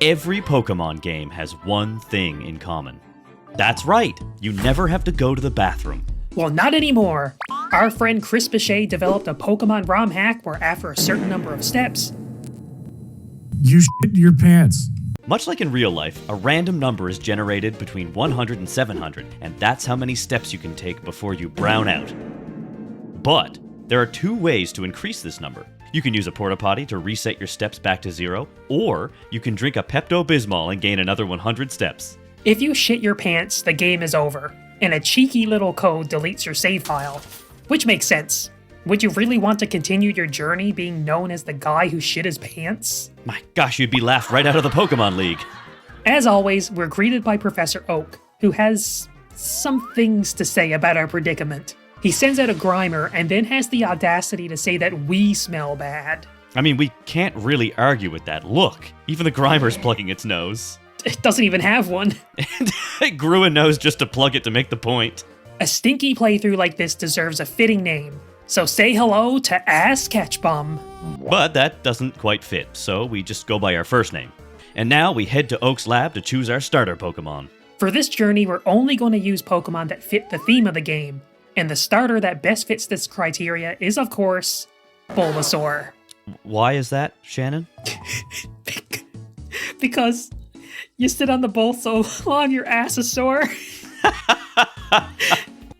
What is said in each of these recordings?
Every Pokemon game has one thing in common. That's right, you never have to go to the bathroom. Well, not anymore. Our friend Chris Piche developed a Pokemon ROM hack where after a certain number of steps, you shit your pants. Much like in real life, a random number is generated between 100 and 700, and that's how many steps you can take before you brown out. But there are two ways to increase this number. You can use a porta potty to reset your steps back to 0, or you can drink a Pepto-Bismol and gain another 100 steps. if you shit your pants, the game is over, and a cheeky little code deletes your save file. Which makes sense. Would you really want to continue your journey being known as the guy who shit his pants? My gosh, you'd be laughed right out of the Pokemon League. As always, we're greeted by Professor Oak, who has some things to say about our predicament. He sends out a Grimer and then has the audacity to say that we smell bad. I mean, we can't really argue with that. Look, even the Grimer's plugging its nose. It doesn't even have one. It grew a nose just to plug it to make the point. A stinky playthrough like this deserves a fitting name. So say hello to Ass Catch Bum. But that doesn't quite fit, so we just go by our first name. And now we head to Oak's lab to choose our starter Pokemon. For this journey, we're only going to use Pokemon that fit the theme of the game. And the starter that best fits this criteria is, of course, Bulbasaur. Why is that, Shannon? Because you sit on the bowl so long your ass is sore.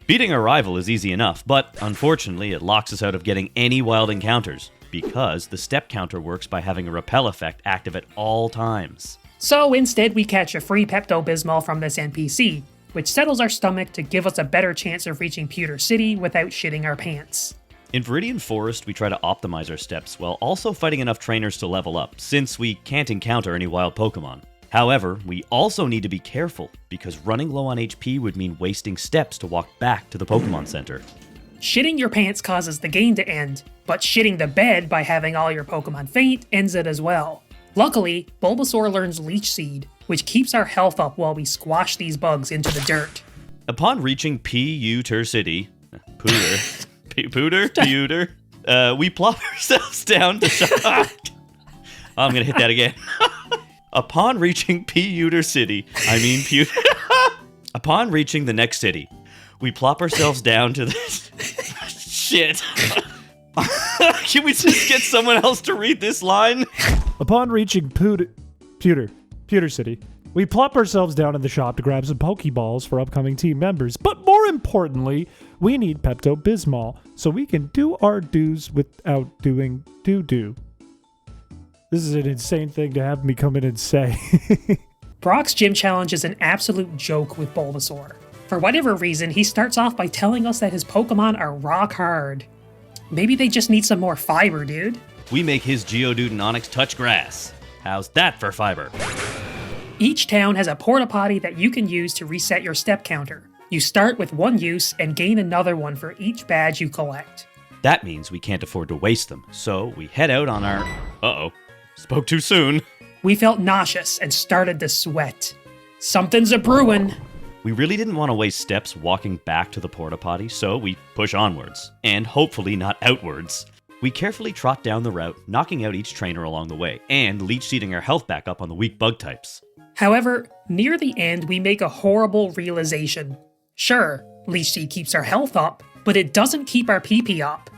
Beating a rival is easy enough, but unfortunately it locks us out of getting any wild encounters, because the step counter works by having a repel effect active at all times. So instead we catch a free Pepto-Bismol from this NPC, which settles our stomach to give us a better chance of reaching Pewter City without shitting our pants. In Viridian Forest, we try to optimize our steps while also fighting enough trainers to level up, since we can't encounter any wild Pokemon. However, we also need to be careful, because running low on HP would mean wasting steps to walk back to the Pokemon Center. Shitting your pants causes the game to end, but shitting the bed by having all your Pokemon faint ends it as well. Luckily, Bulbasaur learns Leech Seed, which keeps our health up while we squash these bugs into the dirt. Upon reaching Pewter City, Pewter, we plop ourselves down to I'm gonna hit that again. Upon reaching Pewter City, Upon reaching the next city, we plop ourselves down to the... Shit. Can we just get someone else to read this line? Upon reaching Pewter City, we plop ourselves down in the shop to grab some Pokeballs for upcoming team members. But more importantly, we need Pepto-Bismol so we can do our dues without doing doo-doo. This is an insane thing to have me come in and say. Brock's gym challenge is an absolute joke with Bulbasaur. For whatever reason, he starts off by telling us that his Pokemon are rock hard. Maybe they just need some more fiber, dude. We make his Geodude and Onix touch grass. How's that for fiber? Each town has a porta potty that you can use to reset your step counter. You start with one use and gain another one for each badge you collect. That means we can't afford to waste them, so we head out on our... Uh-oh. Spoke too soon. We felt nauseous and started to sweat. Something's a-brewin'. We really didn't want to waste steps walking back to the porta potty, so we push onwards. And hopefully not outwards. We carefully trot down the route, knocking out each trainer along the way, and leech seeding our health back up on the weak bug types. However, near the end we make a horrible realization. Sure, Leech Seed keeps our health up, but it doesn't keep our PP up.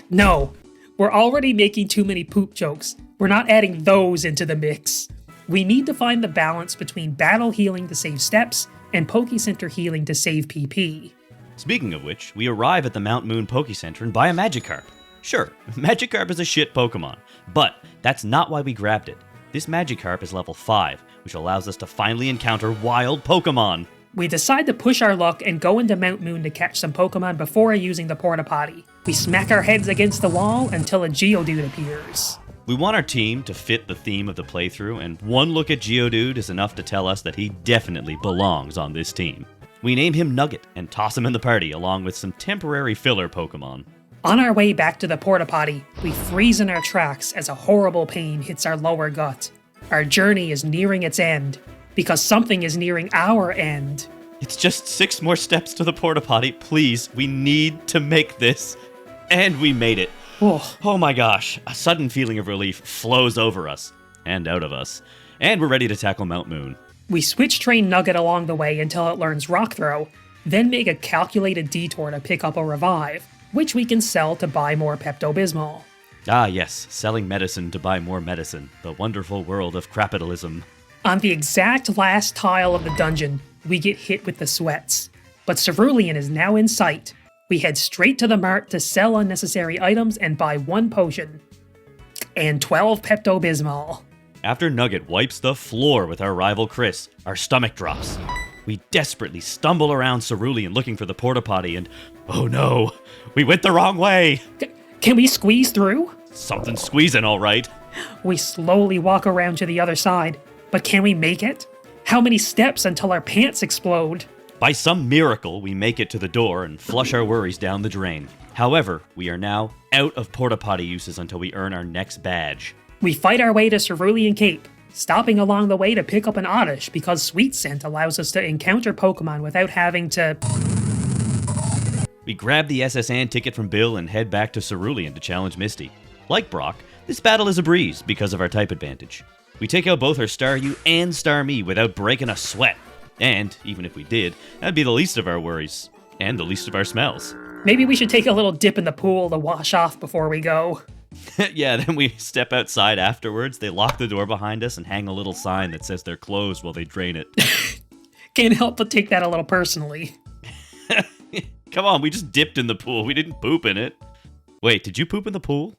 No, we're already making too many poop jokes. We're not adding those into the mix. We need to find the balance between battle healing to save steps and Poke Center healing to save PP. Speaking of which, we arrive at the Mount Moon Poke Center and buy a Magikarp. Sure, Magikarp is a shit Pokemon, but that's not why we grabbed it. This Magikarp is level 5, which allows us to finally encounter wild Pokemon. We decide to push our luck and go into Mount Moon to catch some Pokemon before using the porta potty. We smack our heads against the wall until a Geodude appears. We want our team to fit the theme of the playthrough, and one look at Geodude is enough to tell us that he definitely belongs on this team. We name him Nugget and toss him in the party along with some temporary filler Pokemon. On our way back to the porta potty, we freeze in our tracks as a horrible pain hits our lower gut. Our journey is nearing its end, because something is nearing our end. It's just 6 more steps to the porta potty, please. We need to make this. And we made it. Oh my gosh, a sudden feeling of relief flows over us. and out of us. And we're ready to tackle Mount Moon. We switch train Nugget along the way until it learns Rock Throw, then make a calculated detour to pick up a Revive, which we can sell to buy more Pepto-Bismol. Ah yes, selling medicine to buy more medicine. The wonderful world of capitalism. On the exact last tile of the dungeon, we get hit with the sweats. But Cerulean is now in sight. We head straight to the mart to sell unnecessary items and buy 1 potion. And 12 Pepto-Bismol. After Nugget wipes the floor with our rival Chris, our stomach drops. We desperately stumble around Cerulean looking for the porta potty and, oh no, we went the wrong way! Can we squeeze through? Something's squeezing all right. We slowly walk around to the other side, but can we make it? How many steps until our pants explode? By some miracle, we make it to the door and flush our worries down the drain. However, we are now out of porta potty uses until we earn our next badge. We fight our way to Cerulean Cape, stopping along the way to pick up an Oddish because Sweet Scent allows us to encounter Pokemon without having to... We grab the SSN ticket from Bill and head back to Cerulean to challenge Misty. Like Brock, this battle is a breeze because of our type advantage. We take out both her Staryu and Starmie without breaking a sweat. And, even if we did, that'd be the least of our worries. And the least of our smells. Maybe we should take a little dip in the pool to wash off before we go. Yeah, then we step outside afterwards, they lock the door behind us and hang a little sign that says they're closed while they drain it. Can't help but take that a little personally. Come on, we just dipped in the pool, we didn't poop in it. Wait, did you poop in the pool?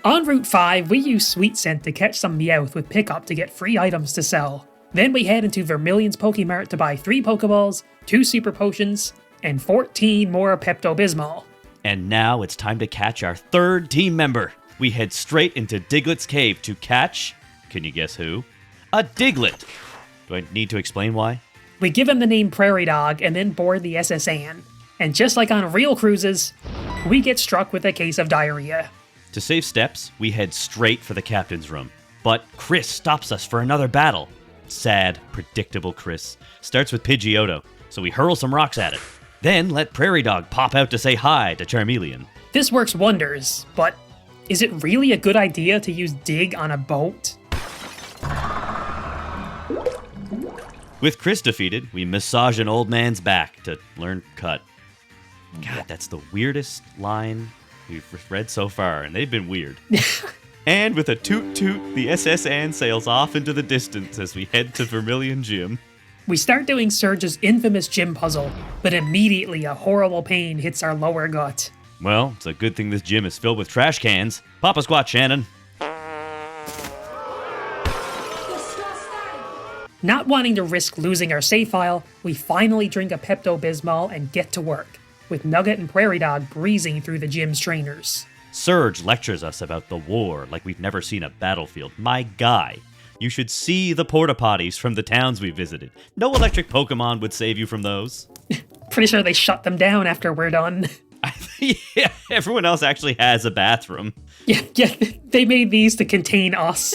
On Route 5, we use Sweet Scent to catch some Meowth with pickup to get free items to sell. Then we head into Vermilion's Pokemart to buy 3 Pokeballs, 2 Super Potions, and 14 more Pepto-Bismol. And now it's time to catch our 3rd team member. We head straight into Diglett's cave to catch, can you guess who? A Diglett. Do I need to explain why? We give him the name Prairie Dog and then board the SS Anne. And just like on real cruises, we get struck with a case of diarrhea. To save steps, we head straight for the captain's room. But Chris stops us for another battle. Sad, predictable Chris. Starts with Pidgeotto, so we hurl some rocks at it. Then let Prairie Dog pop out to say hi to Charmeleon. This works wonders, but is it really a good idea to use Dig on a boat? With Chris defeated, we massage an old man's back to learn Cut. God, that's the weirdest line we've read so far, and they've been weird. And with a toot toot, the SS Anne sails off into the distance as we head to Vermilion Gym. We start doing Surge's infamous gym puzzle, but immediately a horrible pain hits our lower gut. Well, it's a good thing this gym is filled with trash cans. Pop a squat, Shannon. Not wanting to risk losing our save file, we finally drink a Pepto-Bismol and get to work, with Nugget and Prairie Dog breezing through the gym's trainers. Surge lectures us about the war like we've never seen a battlefield. My guy, you should see the porta potties from the towns we visited. No electric Pokemon would save you from those. Pretty sure they shut them down after we're done. Yeah, everyone else actually has a bathroom. Yeah, they made these to contain us.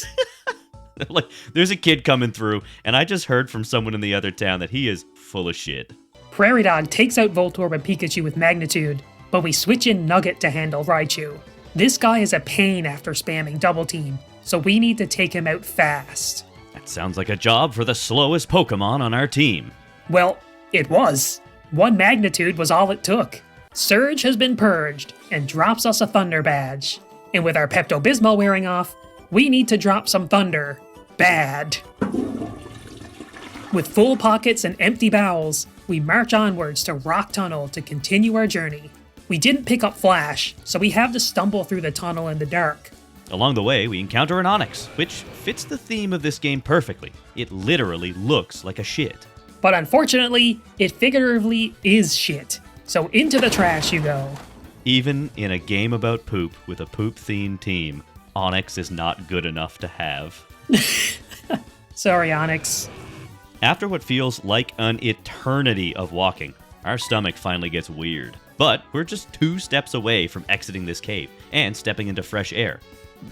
Like, there's a kid coming through, and I just heard from someone in the other town that he is full of shit. Prairie Dog takes out Voltorb and Pikachu with Magnitude, but we switch in Nugget to handle Raichu. This guy is a pain after spamming Double Team, so we need to take him out fast. That sounds like a job for the slowest Pokemon on our team. Well, it was. 1 Magnitude was all it took. Surge has been purged, and drops us a Thunder badge. And with our Pepto-Bismol wearing off, we need to drop some Thunder. Bad. With full pockets and empty bowels, we march onwards to Rock Tunnel to continue our journey. We didn't pick up Flash, so we have to stumble through the tunnel in the dark. Along the way, we encounter an Onix, which fits the theme of this game perfectly. It literally looks like a shit. But unfortunately, it figuratively is shit. So into the trash you go. Even in a game about poop with a poop-themed team, Onix is not good enough to have. Sorry, Onix. After what feels like an eternity of walking, our stomach finally gets weird. But we're just 2 steps away from exiting this cave and stepping into fresh air,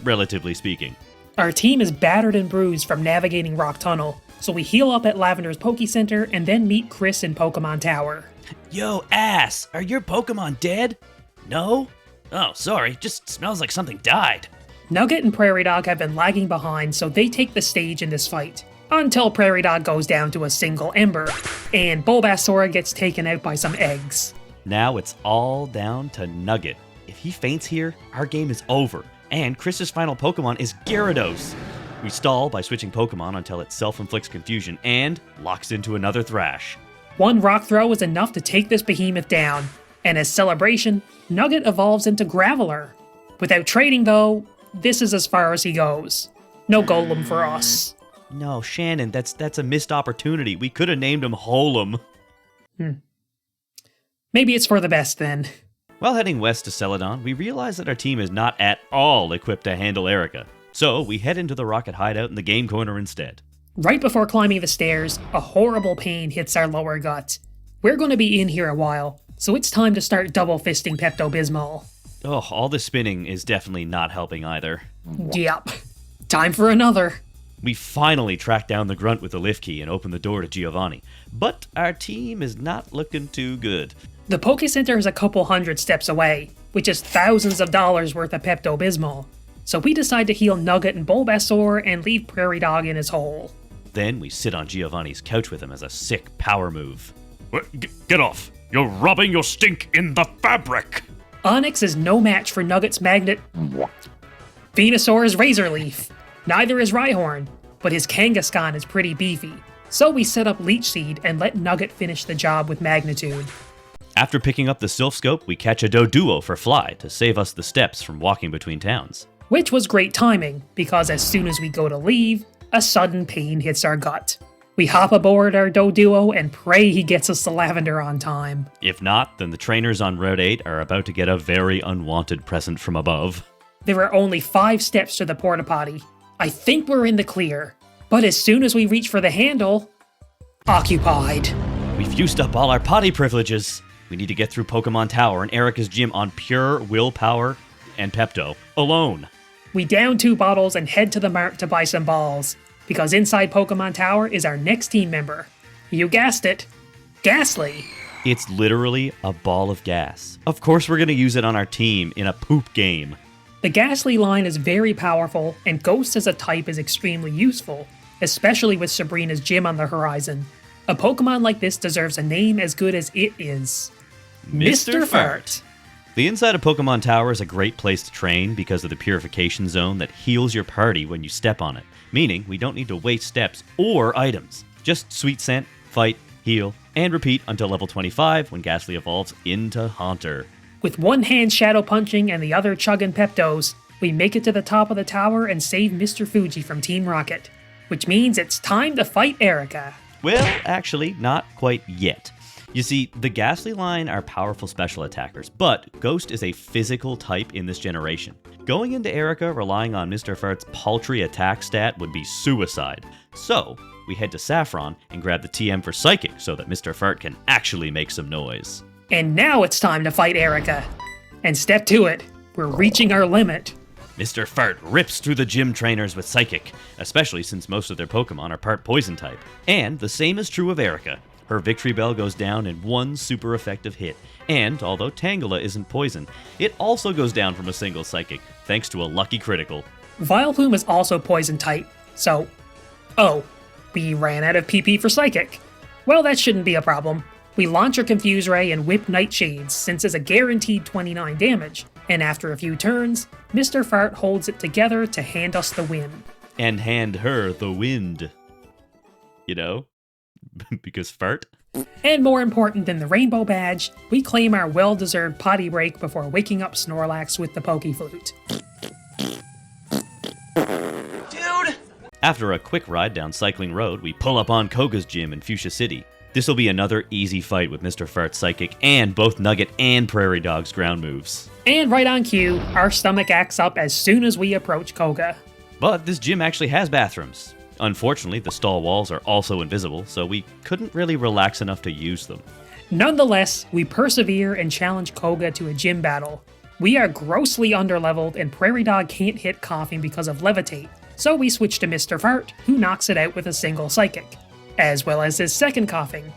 relatively speaking. Our team is battered and bruised from navigating Rock Tunnel, so we heal up at Lavender's Poke Center and then meet Chris in Pokemon Tower. Yo, ass! Are your Pokemon dead? No? Oh, sorry, just smells like something died. Nugget and Prairie Dog have been lagging behind, so they take the stage in this fight. Until Prairie Dog goes down to a single ember, and Bulbasaur gets taken out by some eggs. Now it's all down to Nugget. If he faints here, our game is over. And Chris's final Pokemon is Gyarados. We stall by switching Pokemon until it self-inflicts confusion and locks into another Thrash. One rock throw is enough to take this behemoth down, and as celebration, Nugget evolves into Graveler. Without trading though, this is as far as he goes. No Golem for us. No, Shannon, that's a missed opportunity. We could have named him Holem. Maybe it's for the best then. While heading west to Celadon, we realize that our team is not at all equipped to handle Erica. So we head into the Rocket hideout in the game corner instead. Right before climbing the stairs, a horrible pain hits our lower gut. We're going to be in here a while, so it's time to start double fisting Pepto-Bismol. Oh, all the spinning is definitely not helping either. Yep. Time for another. We finally track down the grunt with the lift key and open the door to Giovanni. But our team is not looking too good. The Poke Center is a couple hundred steps away, which is thousands of dollars worth of Pepto-Bismol. So we decide to heal Nugget and Bulbasaur and leave Prairie Dog in his hole. Then we sit on Giovanni's couch with him as a sick power move. Get off! You're rubbing your stink in the fabric! Onyx is no match for Nugget's magnet. Venusaur's Razor Leaf. Neither is Rhyhorn, but his Kangaskhan is pretty beefy. So we set up Leech Seed and let Nugget finish the job with Magnitude. After picking up the Sylph Scope, we catch a Doduo for Fly to save us the steps from walking between towns. Which was great timing, because as soon as we go to leave, a sudden pain hits our gut. We hop aboard our Doduo and pray he gets us to Lavender on time. If not, then the trainers on Route 8 are about to get a very unwanted present from above. There are only 5 steps to the porta potty. I think we're in the clear, but as soon as we reach for the handle, occupied. We've used up all our potty privileges. We need to get through Pokemon Tower and Erica's gym on pure willpower and Pepto alone. We down 2 bottles and head to the mart to buy some balls, because inside Pokemon Tower is our next team member. You guessed it, Ghastly. It's literally a ball of gas. Of course we're going to use it on our team in a poop game. The Ghastly line is very powerful, and Ghost as a type is extremely useful, especially with Sabrina's gym on the horizon. A Pokemon like this deserves a name as good as it is. Mr. Fart. The inside of Pokemon Tower is a great place to train because of the purification zone that heals your party when you step on it, meaning we don't need to waste steps or items. Just Sweet Scent, fight, heal, and repeat until level 25 when Ghastly evolves into Haunter. With one hand shadow punching and the other chugging Peptos, we make it to the top of the tower and save Mr. Fuji from Team Rocket. Which means it's time to fight Erica. Well, actually, not quite yet. You see, the Ghastly line are powerful special attackers, but Ghost is a physical type in this generation. Going into Erica relying on Mr. Fart's paltry attack stat would be suicide. So, we head to Saffron and grab the TM for Psychic so that Mr. Fart can actually make some noise. And now it's time to fight Erica. And step to it, we're reaching our limit. Mr. Fart rips through the gym trainers with Psychic, especially since most of their Pokemon are part Poison type. And the same is true of Erica. Her Victory Bell goes down in one super effective hit, and although Tangela isn't poison, it also goes down from a single Psychic, thanks to a lucky critical. Vileplume is also Poison type, so... Oh, we ran out of PP for Psychic. Well, that shouldn't be a problem. We launch our Confuse Ray and whip Nightshades, since it's a guaranteed 29 damage, and after a few turns, Mr. Fart holds it together to hand us the win. And hand her the wind. You know? Because fart. And more important than the rainbow badge, we claim our well-deserved potty break before waking up Snorlax with the Poke Flute. Dude! After a quick ride down Cycling Road, we pull up on Koga's gym in Fuchsia City. This'll be another easy fight with Mr. Fart's Psychic and both Nugget and Prairie Dog's ground moves. And right on cue, our stomach acts up as soon as we approach Koga. But this gym actually has bathrooms. Unfortunately, the stall walls are also invisible, so we couldn't really relax enough to use them. Nonetheless, we persevere and challenge Koga to a gym battle. We are grossly underleveled and Prairie Dog can't hit Coughing because of Levitate, so we switch to Mr. Fart, who knocks it out with a single Psychic, as well as his second Coughing,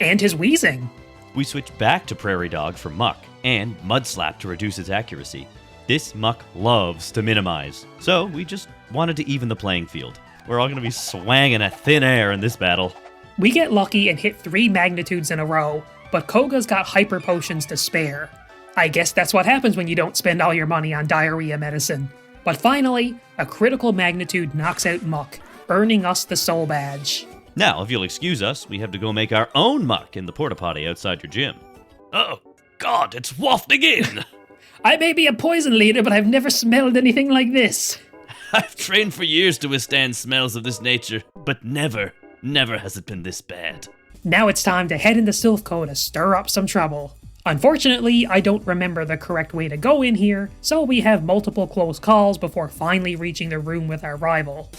and his Wheezing. We switch back to Prairie Dog for Muck, and Mud Slap to reduce its accuracy. This muck loves to minimize, so we just wanted to even the playing field. We're all going to be swanging at thin air in this battle. We get lucky and hit 3 magnitudes in a row, but Koga's got hyper potions to spare. I guess that's what happens when you don't spend all your money on diarrhea medicine. But finally, a critical magnitude knocks out Muck, earning us the soul badge. Now, if you'll excuse us, we have to go make our own muck in the porta potty outside your gym. Oh, God, it's wafting in! I may be a poison leader, but I've never smelled anything like this. I've trained for years to withstand smells of this nature, but never has it been this bad. Now it's time to head into Silphco to stir up some trouble. Unfortunately, I don't remember the correct way to go in here, so we have multiple close calls before finally reaching the room with our rival.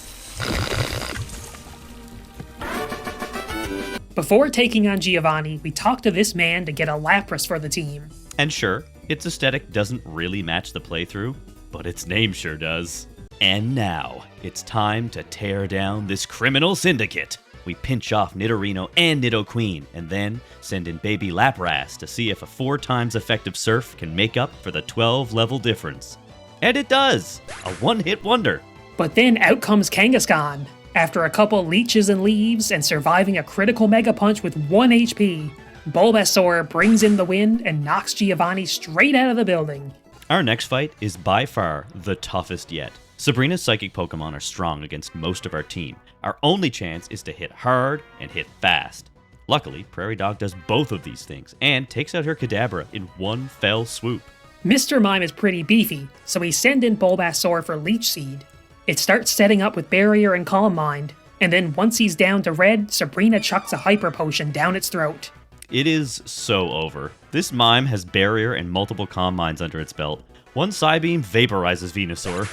Before taking on Giovanni, we talk to this man to get a Lapras for the team. And sure, its aesthetic doesn't really match the playthrough, but its name sure does. And now, it's time to tear down this criminal syndicate. We pinch off Nidorino and Nidoqueen, and then send in baby Lapras to see if a 4 times effective Surf can make up for the 12 level difference. And it does! A one-hit wonder! But then out comes Kangaskhan. After a couple leeches and leaves and surviving a critical Mega Punch with 1 HP, Bulbasaur brings in the win and knocks Giovanni straight out of the building. Our next fight is by far the toughest yet. Sabrina's psychic Pokemon are strong against most of our team. Our only chance is to hit hard and hit fast. Luckily, Prairie Dog does both of these things and takes out her Kadabra in one fell swoop. Mr. Mime is pretty beefy, so we send in Bulbasaur for Leech Seed. It starts setting up with Barrier and Calm Mind, and then once he's down to red, Sabrina chucks a Hyper Potion down its throat. It is so over. This mime has Barrier and multiple Calm Minds under its belt. One Psybeam vaporizes Venusaur.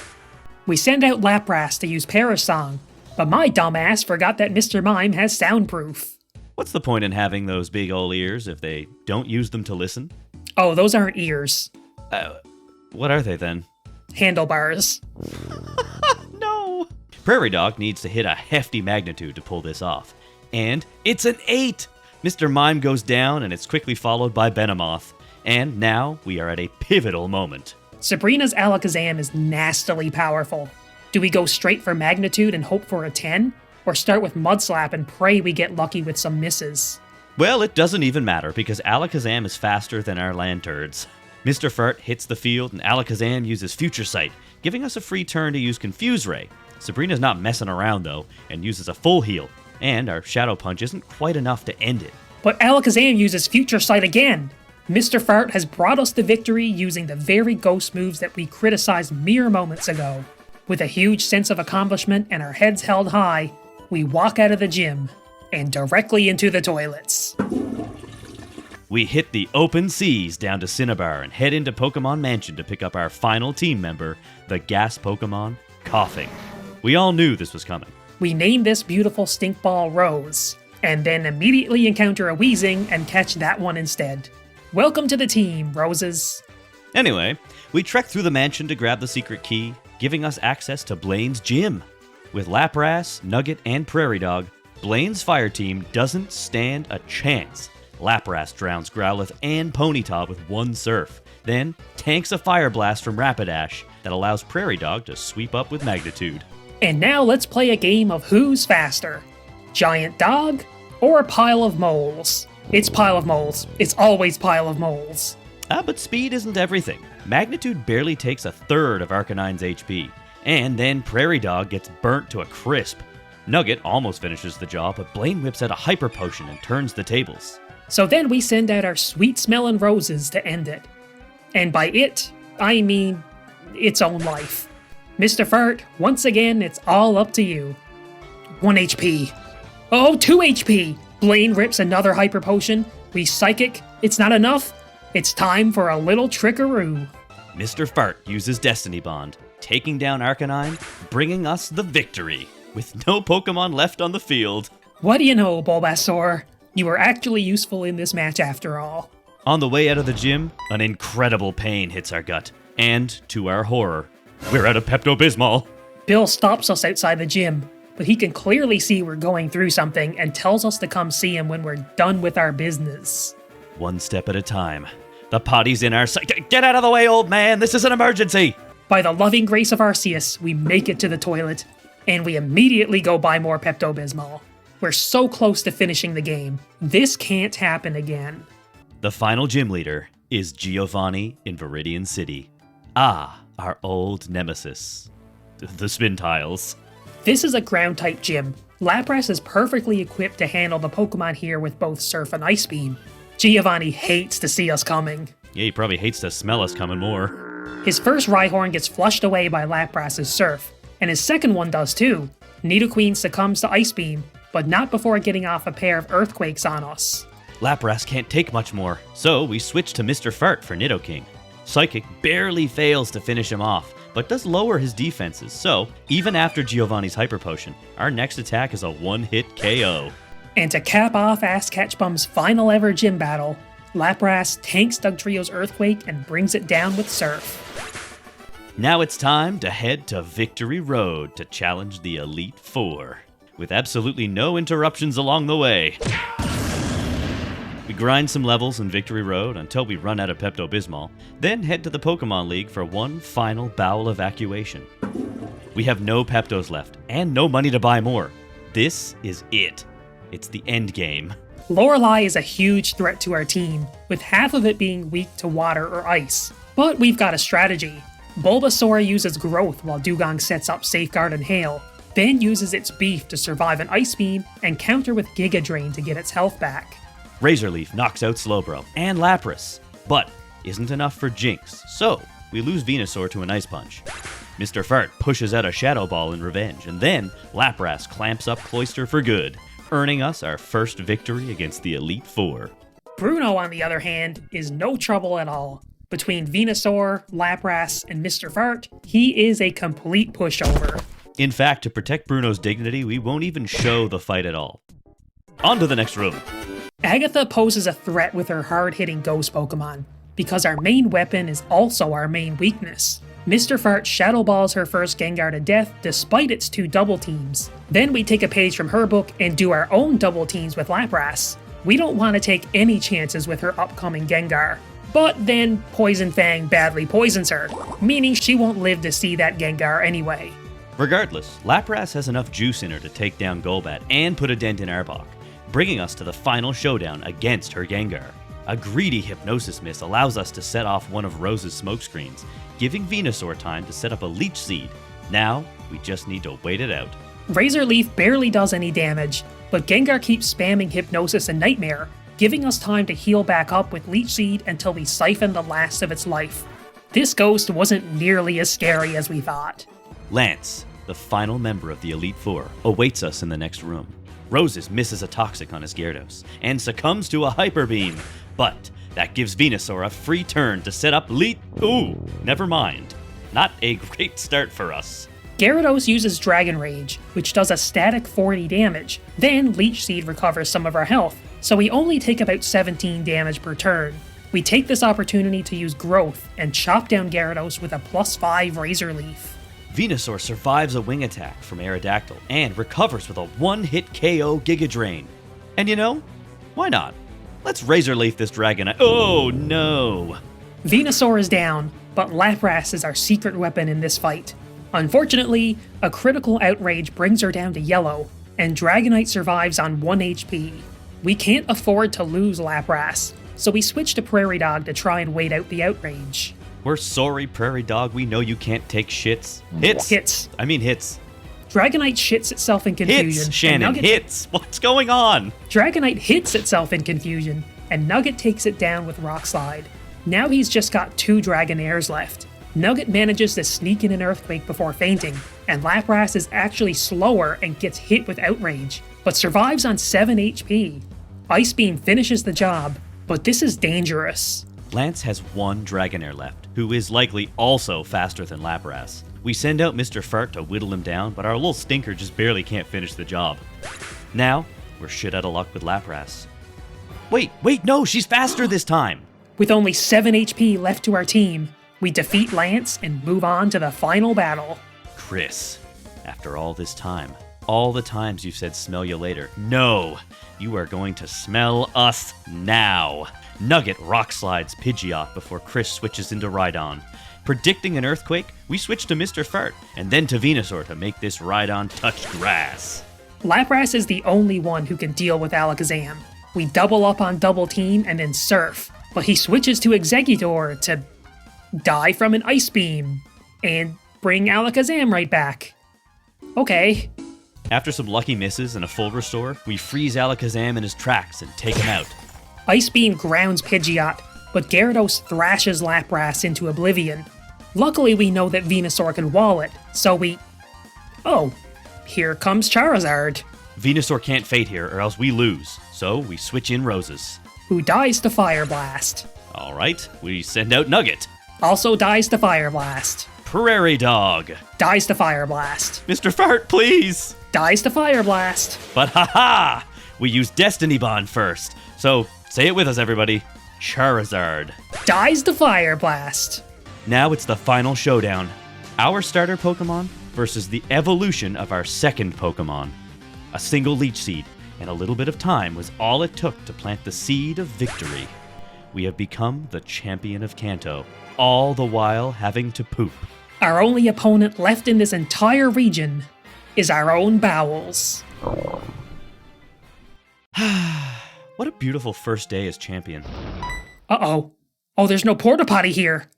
We send out Lapras to use Perish Song, but my dumbass forgot that Mr. Mime has Soundproof. What's the point in having those big ol' ears if they don't use them to listen? Oh, those aren't ears. What are they then? Handlebars. No! Prairie Dog needs to hit a hefty magnitude to pull this off. And it's an 8! Mr. Mime goes down and it's quickly followed by Venomoth. And now we are at a pivotal moment. Sabrina's Alakazam is nastily powerful. Do we go straight for magnitude and hope for a 10? Or start with Mudslap and pray we get lucky with some misses? Well, it doesn't even matter because Alakazam is faster than our Lanturds. Mr. Fart hits the field and Alakazam uses Future Sight, giving us a free turn to use Confuse Ray. Sabrina's not messing around though, and uses a full heal, and our Shadow Punch isn't quite enough to end it. But Alakazam uses Future Sight again! Mr. Fart has brought us the victory using the very ghost moves that we criticized mere moments ago. With a huge sense of accomplishment and our heads held high, we walk out of the gym, and directly into the toilets. We hit the open seas down to Cinnabar and head into Pokemon Mansion to pick up our final team member, the gas Pokemon, Coughing. We all knew this was coming. We name this beautiful stinkball Rose, and then immediately encounter a Weezing and catch that one instead. Welcome to the team, Roses. Anyway, we trek through the mansion to grab the secret key, giving us access to Blaine's gym. With Lapras, Nugget, and Prairie Dog, Blaine's fire team doesn't stand a chance. Lapras drowns Growlithe and Ponyta with one Surf, then tanks a Fire Blast from Rapidash that allows Prairie Dog to sweep up with Magnitude. And now let's play a game of who's faster, Giant Dog or Pile of Moles. It's Pile of Moles. It's always Pile of Moles. But speed isn't everything. Magnitude barely takes a third of Arcanine's HP, and then Prairie Dog gets burnt to a crisp. Nugget almost finishes the job, but Blaine whips out a Hyper Potion and turns the tables. So then we send out our sweet-smelling Roses to end it. And by it, I mean its own life. Mr. Fart, once again, it's all up to you. 1 HP. Oh, 2 HP! Blaine rips another Hyper Potion. We Psychic. It's not enough. It's time for a little trickaroo. Mr. Fart uses Destiny Bond, taking down Arcanine, bringing us the victory, with no Pokemon left on the field. What do you know, Bulbasaur? You were actually useful in this match after all. On the way out of the gym, an incredible pain hits our gut, and to our horror, we're out of Pepto-Bismol. Bill stops us outside the gym, but he can clearly see we're going through something and tells us to come see him when we're done with our business. One step at a time. The potty's in our sight. Get out of the way, old man. This is an emergency. By the loving grace of Arceus, we make it to the toilet, and we immediately go buy more Pepto-Bismol. We're so close to finishing the game. This can't happen again. The final gym leader is Giovanni in Viridian City. Ah, our old nemesis. The spin tiles. This is a ground-type gym. Lapras is perfectly equipped to handle the Pokemon here with both Surf and Ice Beam. Giovanni hates to see us coming. Yeah, he probably hates to smell us coming more. His first Rhyhorn gets flushed away by Lapras's Surf, and his second one does too. Nidoqueen succumbs to Ice Beam, but not before getting off a pair of Earthquakes on us. Lapras can't take much more, so we switch to Mr. Fart for Nidoking. Psychic barely fails to finish him off, but does lower his defenses, so even after Giovanni's Hyper Potion, our next attack is a one-hit KO. And to cap off Ass Ketchum's final ever gym battle, Lapras tanks Dugtrio's Earthquake and brings it down with Surf. Now it's time to head to Victory Road to challenge the Elite Four, with absolutely no interruptions along the way. We grind some levels in Victory Road until we run out of Pepto-Bismol, then head to the Pokemon League for one final bowel evacuation. We have no Peptos left, and no money to buy more. This is it. It's the end game. Lorelei is a huge threat to our team, with half of it being weak to water or ice. But we've got a strategy. Bulbasaur uses Growth while Dugong sets up Safeguard and Hail, then uses its Beef to survive an Ice Beam and counter with Giga Drain to get its health back. Razor Leaf knocks out Slowbro and Lapras, but isn't enough for Jinx, so we lose Venusaur to an Ice Punch. Mr. Fart pushes out a Shadow Ball in revenge, and then Lapras clamps up Cloyster for good, earning us our first victory against the Elite Four. Bruno, on the other hand, is no trouble at all. Between Venusaur, Lapras, and Mr. Fart, he is a complete pushover. In fact, to protect Bruno's dignity, we won't even show the fight at all. On to the next room. Agatha poses a threat with her hard-hitting ghost Pokemon, because our main weapon is also our main weakness. Mr. Fart Shadow Balls her first Gengar to death despite its 2 double teams. Then we take a page from her book and do our own double teams with Lapras. We don't want to take any chances with her upcoming Gengar. But then Poison Fang badly poisons her, meaning she won't live to see that Gengar anyway. Regardless, Lapras has enough juice in her to take down Golbat and put a dent in Arbok, bringing us to the final showdown against her Gengar. A greedy Hypnosis Miss allows us to set off one of Rose's smokescreens, giving Venusaur time to set up a Leech Seed. Now, we just need to wait it out. Razor Leaf barely does any damage, but Gengar keeps spamming Hypnosis and Nightmare, giving us time to heal back up with Leech Seed until we siphon the last of its life. This ghost wasn't nearly as scary as we thought. Lance, the final member of the Elite Four, awaits us in the next room. Roses misses a Toxic on his Gyarados and succumbs to a Hyper Beam, but that gives Venusaur a free turn to set up Ooh, never mind. Not a great start for us. Gyarados uses Dragon Rage, which does a static 40 damage. Then Leech Seed recovers some of our health, so we only take about 17 damage per turn. We take this opportunity to use Growth and chop down Gyarados with a +5 Razor Leaf. Venusaur survives a wing attack from Aerodactyl and recovers with a one-hit KO Giga Drain. And you know, why not? Let's Razor Leaf this Dragonite. Oh no! Venusaur is down, but Lapras is our secret weapon in this fight. Unfortunately, a critical Outrage brings her down to yellow, and Dragonite survives on 1 HP. We can't afford to lose Lapras, so we switch to Prairie Dog to try and wait out the Outrage. We're sorry, Prairie Dog. We know you can't take shits. Hits! Hits. I mean hits. Dragonite shits itself in confusion. Hits, Shannon, hits! What's going on? Dragonite hits itself in confusion, and Nugget takes it down with Rock Slide. Now he's just got 2 Dragonairs left. Nugget manages to sneak in an Earthquake before fainting, and Lapras is actually slower and gets hit with Outrage, but survives on 7 HP. Ice Beam finishes the job, but this is dangerous. Lance has 1 Dragonair left, who is likely also faster than Lapras. We send out Mr. Fart to whittle him down, but our little stinker just barely can't finish the job. Now, we're shit out of luck with Lapras. Wait, no, she's faster this time! With only 7 HP left to our team, we defeat Lance and move on to the final battle. Chris, after all this time, all the times you've said smell you later, no, you are going to smell us now. Nugget rock slides Pidgeot before Chris switches into Rhydon. Predicting an earthquake, we switch to Mr. Fart, and then to Venusaur to make this Rhydon touch grass. Lapras is the only one who can deal with Alakazam. We double up on Double Team and then Surf, but he switches to Exeggutor to die from an Ice Beam and bring Alakazam right back. Okay. After some lucky misses and a full restore, we freeze Alakazam in his tracks and take him out. Ice Beam grounds Pidgeot, but Gyarados thrashes Lapras into oblivion. Luckily, we know that Venusaur can wall it, so we... Oh, here comes Charizard, Venusaur can't fade here or else we lose, so we switch in Roses. who dies to Fire Blast. Alright, we send out Nugget. Also dies to Fire Blast. Prairie Dog. Dies to Fire Blast. Mr. Fart, please! Dies to Fire Blast. But haha! We use Destiny Bond first, so say it with us, everybody. Charizard. Dies to Fire Blast. Now it's the final showdown. Our starter Pokemon versus the evolution of our second Pokemon. A single Leech Seed and a little bit of time was all it took to plant the seed of victory. We have become the champion of Kanto, all the while having to poop. Our only opponent left in this entire region is our own bowels. What a beautiful first day as champion. Uh-oh. Oh, there's no porta potty here.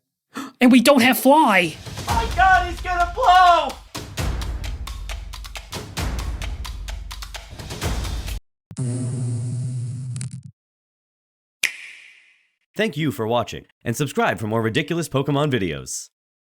And we don't have Fly. My god, he's gonna blow! Thank you for watching, and subscribe for more ridiculous Pokemon videos.